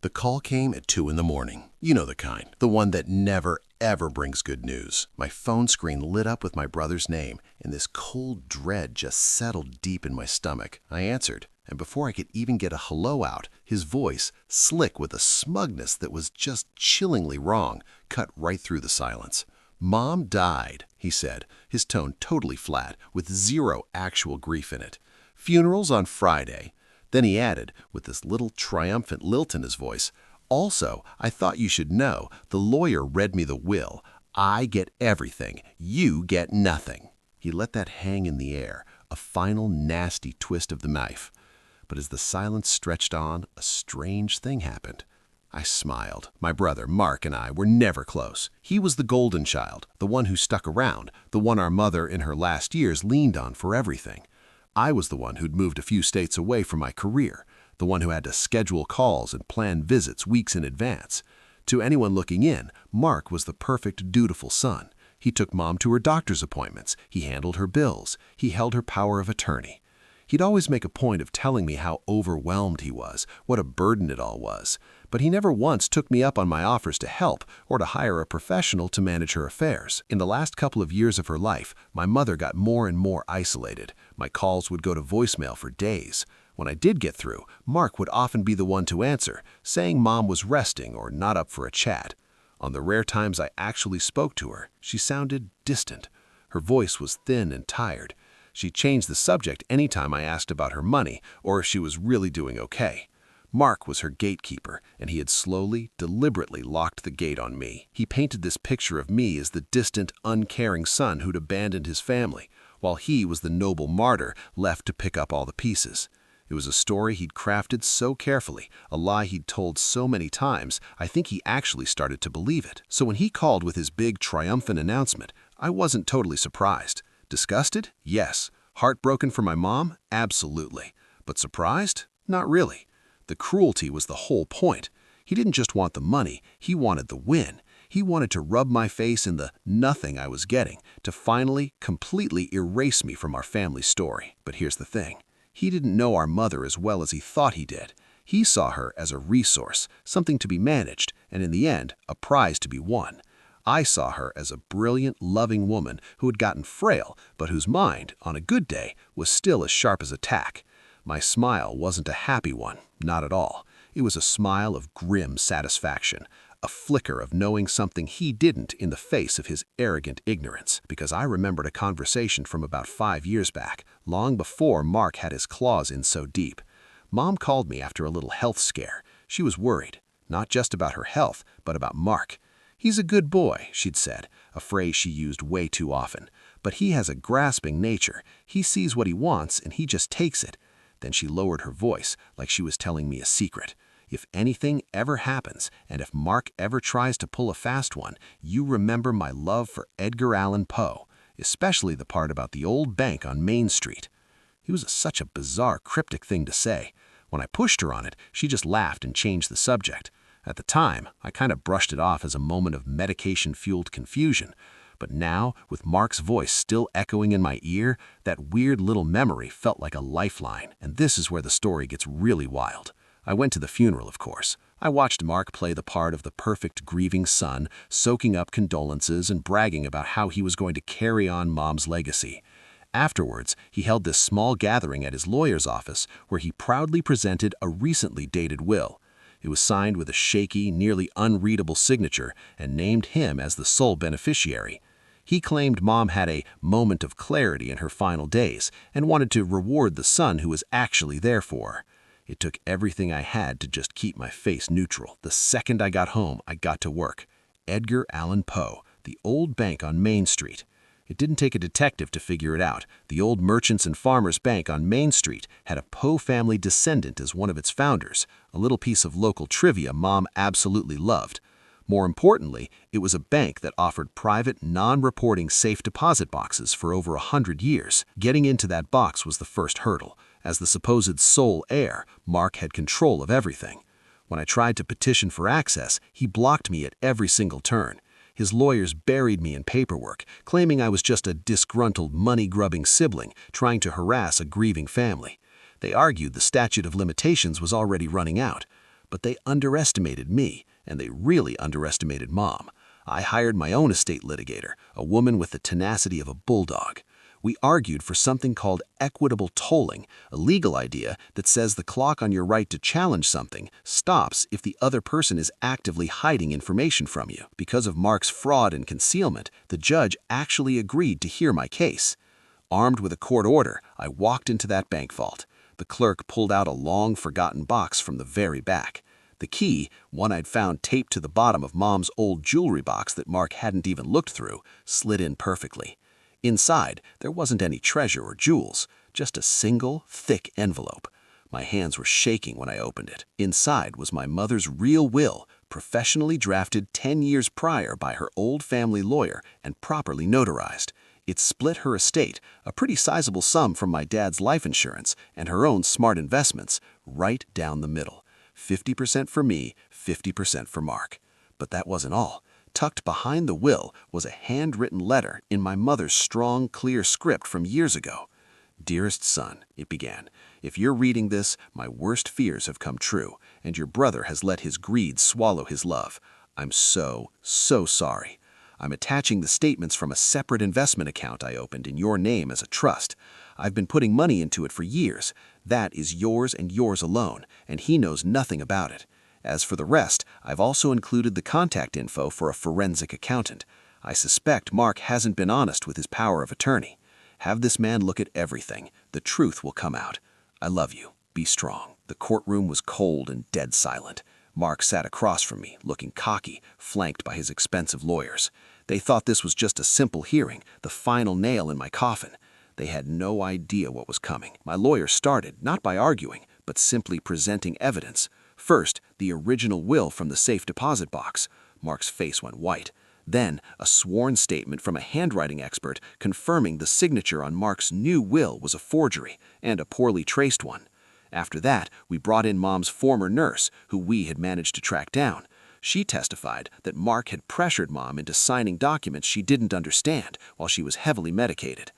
The call came at 2 in the morning. You know the kind. The one that never, ever brings good news. My phone screen lit up with my brother's name, and this cold dread just settled deep in my stomach. I answered, and before I could even get a hello out, his voice, slick with a smugness that was just chillingly wrong, cut right through the silence. "Mom died," he said, his tone totally flat, with zero actual grief in it. "Funeral's on Friday." Then he added, with this little triumphant lilt in his voice, "Also, I thought you should know, the lawyer read me the will. I get everything. You get nothing." He let that hang in the air, a final nasty twist of the knife. But as the silence stretched on, a strange thing happened. I smiled. My brother, Mark, and I were never close. He was the golden child, the one who stuck around, the one our mother in her last years leaned on for everything. I was the one who'd moved a few states away from my career, the one who had to schedule calls and plan visits weeks in advance. To anyone looking in, Mark was the perfect, dutiful son. He took Mom to her doctor's appointments. He handled her bills. He held her power of attorney. He'd always make a point of telling me how overwhelmed he was, what a burden it all was. But he never once took me up on my offers to help or to hire a professional to manage her affairs. In the last couple of years of her life, my mother got more and more isolated. My calls would go to voicemail for days. When I did get through, Mark would often be the one to answer, saying Mom was resting or not up for a chat. On the rare times I actually spoke to her, she sounded distant. Her voice was thin and tired. She changed the subject anytime I asked about her money or if she was really doing okay. Mark was her gatekeeper, and he had slowly, deliberately locked the gate on me. He painted this picture of me as the distant, uncaring son who'd abandoned his family, while he was the noble martyr left to pick up all the pieces. It was a story he'd crafted so carefully, a lie he'd told so many times, I think he actually started to believe it. So when he called with his big, triumphant announcement, I wasn't totally surprised. Disgusted? Yes. Heartbroken for my mom? Absolutely. But surprised? Not really. The cruelty was the whole point. He didn't just want the money, he wanted the win. He wanted to rub my face in the nothing I was getting, to finally, completely erase me from our family story. But here's the thing. He didn't know our mother as well as he thought he did. He saw her as a resource, something to be managed, and in the end, a prize to be won. I saw her as a brilliant, loving woman who had gotten frail, but whose mind, on a good day, was still as sharp as a tack. My smile wasn't a happy one, not at all. It was a smile of grim satisfaction, a flicker of knowing something he didn't in the face of his arrogant ignorance. Because I remembered a conversation from about 5 years back, long before Mark had his claws in so deep. Mom called me after a little health scare. She was worried, not just about her health, but about Mark. "He's a good boy," she'd said, a phrase she used way too often. "But he has a grasping nature. He sees what he wants and he just takes it." Then she lowered her voice, like she was telling me a secret. "If anything ever happens, and if Mark ever tries to pull a fast one, you remember my love for Edgar Allan Poe, especially the part about the old bank on Main Street." It was such a bizarre, cryptic thing to say. When I pushed her on it, she just laughed and changed the subject. At the time, I kind of brushed it off as a moment of medication-fueled confusion. But now, with Mark's voice still echoing in my ear, that weird little memory felt like a lifeline. And this is where the story gets really wild. I went to the funeral, of course. I watched Mark play the part of the perfect grieving son, soaking up condolences and bragging about how he was going to carry on Mom's legacy. Afterwards, he held this small gathering at his lawyer's office where he proudly presented a recently dated will. It was signed with a shaky, nearly unreadable signature and named him as the sole beneficiary. He claimed Mom had a moment of clarity in her final days and wanted to reward the son who was actually there for her. It took everything I had to just keep my face neutral. The second I got home, I got to work. Edgar Allan Poe, the old bank on Main Street. It didn't take a detective to figure it out. The old Merchants and Farmers Bank on Main Street had a Poe family descendant as one of its founders, a little piece of local trivia Mom absolutely loved. More importantly, it was a bank that offered private, non-reporting safe deposit boxes for over 100 years. Getting into that box was the first hurdle. As the supposed sole heir, Mark had control of everything. When I tried to petition for access, he blocked me at every single turn. His lawyers buried me in paperwork, claiming I was just a disgruntled, money-grubbing sibling trying to harass a grieving family. They argued the statute of limitations was already running out. But they underestimated me, and they really underestimated Mom. I hired my own estate litigator, a woman with the tenacity of a bulldog. We argued for something called equitable tolling, a legal idea that says the clock on your right to challenge something stops if the other person is actively hiding information from you. Because of Mark's fraud and concealment, the judge actually agreed to hear my case. Armed with a court order, I walked into that bank vault. The clerk pulled out a long-forgotten box from the very back. The key, one I'd found taped to the bottom of Mom's old jewelry box that Mark hadn't even looked through, slid in perfectly. Inside, there wasn't any treasure or jewels, just a single, thick envelope. My hands were shaking when I opened it. Inside was my mother's real will, professionally drafted 10 years prior by her old family lawyer and properly notarized. It split her estate, a pretty sizable sum from my dad's life insurance and her own smart investments, right down the middle. 50% for me, 50% for Mark. But that wasn't all. Tucked behind the will was a handwritten letter in my mother's strong, clear script from years ago. "Dearest son," it began, "if you're reading this, my worst fears have come true, and your brother has let his greed swallow his love. I'm so sorry. I'm attaching the statements from a separate investment account I opened in your name as a trust. I've been putting money into it for years. That is yours and yours alone, and he knows nothing about it. As for the rest, I've also included the contact info for a forensic accountant. I suspect Mark hasn't been honest with his power of attorney. Have this man look at everything. The truth will come out. I love you. Be strong." The courtroom was cold and dead silent. Mark sat across from me, looking cocky, flanked by his expensive lawyers. They thought this was just a simple hearing, the final nail in my coffin. They had no idea what was coming. My lawyer started, not by arguing, but simply presenting evidence. First, the original will from the safe deposit box. Mark's face went white. Then, a sworn statement from a handwriting expert confirming the signature on Mark's new will was a forgery, and a poorly traced one. After that, we brought in Mom's former nurse, who we had managed to track down. She testified that Mark had pressured Mom into signing documents she didn't understand while she was heavily medicated.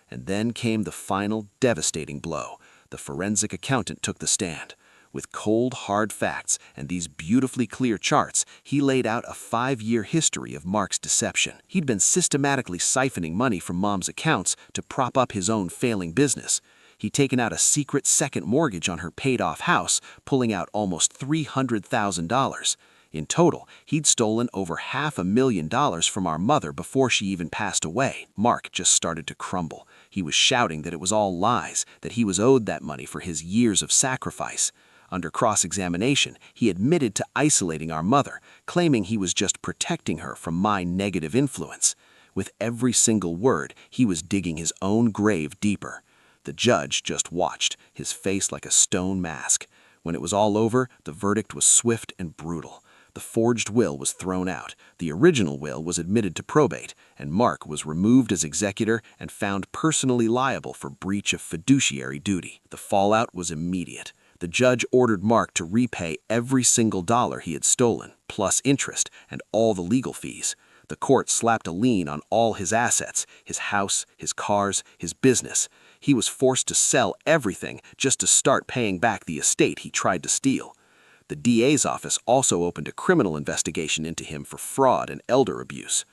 And then came the final devastating blow. The forensic accountant took the stand. With cold, hard facts and these beautifully clear charts, he laid out a 5-year history of Mark's deception. He'd been systematically siphoning money from Mom's accounts to prop up his own failing business. He'd taken out a secret second mortgage on her paid-off house, pulling out almost $300,000. In total, he'd stolen over $500,000 from our mother before she even passed away. Mark just started to crumble. He was shouting that it was all lies, that he was owed that money for his years of sacrifice. Under cross-examination, he admitted to isolating our mother, claiming he was just protecting her from my negative influence. With every single word, he was digging his own grave deeper. The judge just watched, his face like a stone mask. When it was all over, the verdict was swift and brutal. The forged will was thrown out, the original will was admitted to probate, and Mark was removed as executor and found personally liable for breach of fiduciary duty. The fallout was immediate. The judge ordered Mark to repay every single dollar he had stolen, plus interest and all the legal fees. The court slapped a lien on all his assets, his house, his cars, his business. He was forced to sell everything just to start paying back the estate he tried to steal. The DA's office also opened a criminal investigation into him for fraud and elder abuse.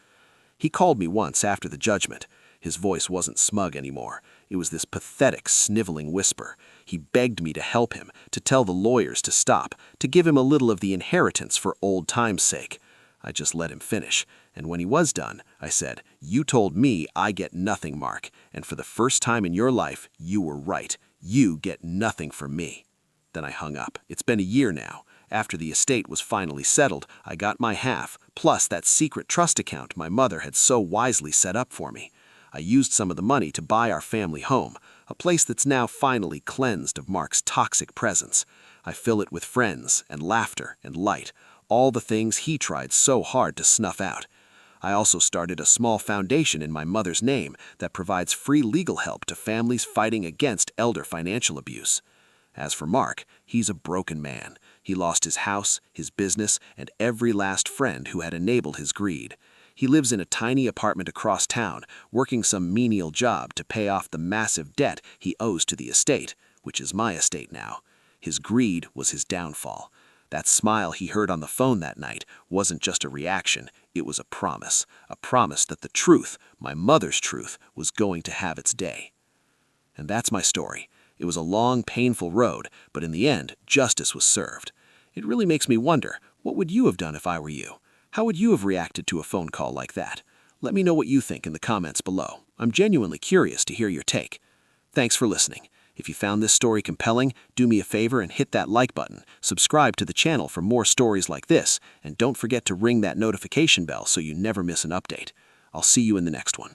He called me once after the judgment. His voice wasn't smug anymore. It was this pathetic, sniveling whisper. He begged me to help him, to tell the lawyers to stop, to give him a little of the inheritance for old time's sake. I just let him finish, and when he was done, I said, "You told me I get nothing, Mark, and for the first time in your life, you were right. You get nothing from me." Then I hung up. It's been a year now. After the estate was finally settled, I got my half, plus that secret trust account my mother had so wisely set up for me. I used some of the money to buy our family home, a place that's now finally cleansed of Mark's toxic presence. I fill it with friends and laughter and light, all the things he tried so hard to snuff out. I also started a small foundation in my mother's name that provides free legal help to families fighting against elder financial abuse. As for Mark, he's a broken man. He lost his house, his business, and every last friend who had enabled his greed. He lives in a tiny apartment across town, working some menial job to pay off the massive debt he owes to the estate, which is my estate now. His greed was his downfall. That smile he heard on the phone that night wasn't just a reaction, it was a promise that the truth, my mother's truth, was going to have its day. And that's my story. It was a long, painful road, but in the end, justice was served. It really makes me wonder, what would you have done if I were you? How would you have reacted to a phone call like that? Let me know what you think in the comments below. I'm genuinely curious to hear your take. Thanks for listening. If you found this story compelling, do me a favor and hit that like button, subscribe to the channel for more stories like this, and don't forget to ring that notification bell so you never miss an update. I'll see you in the next one.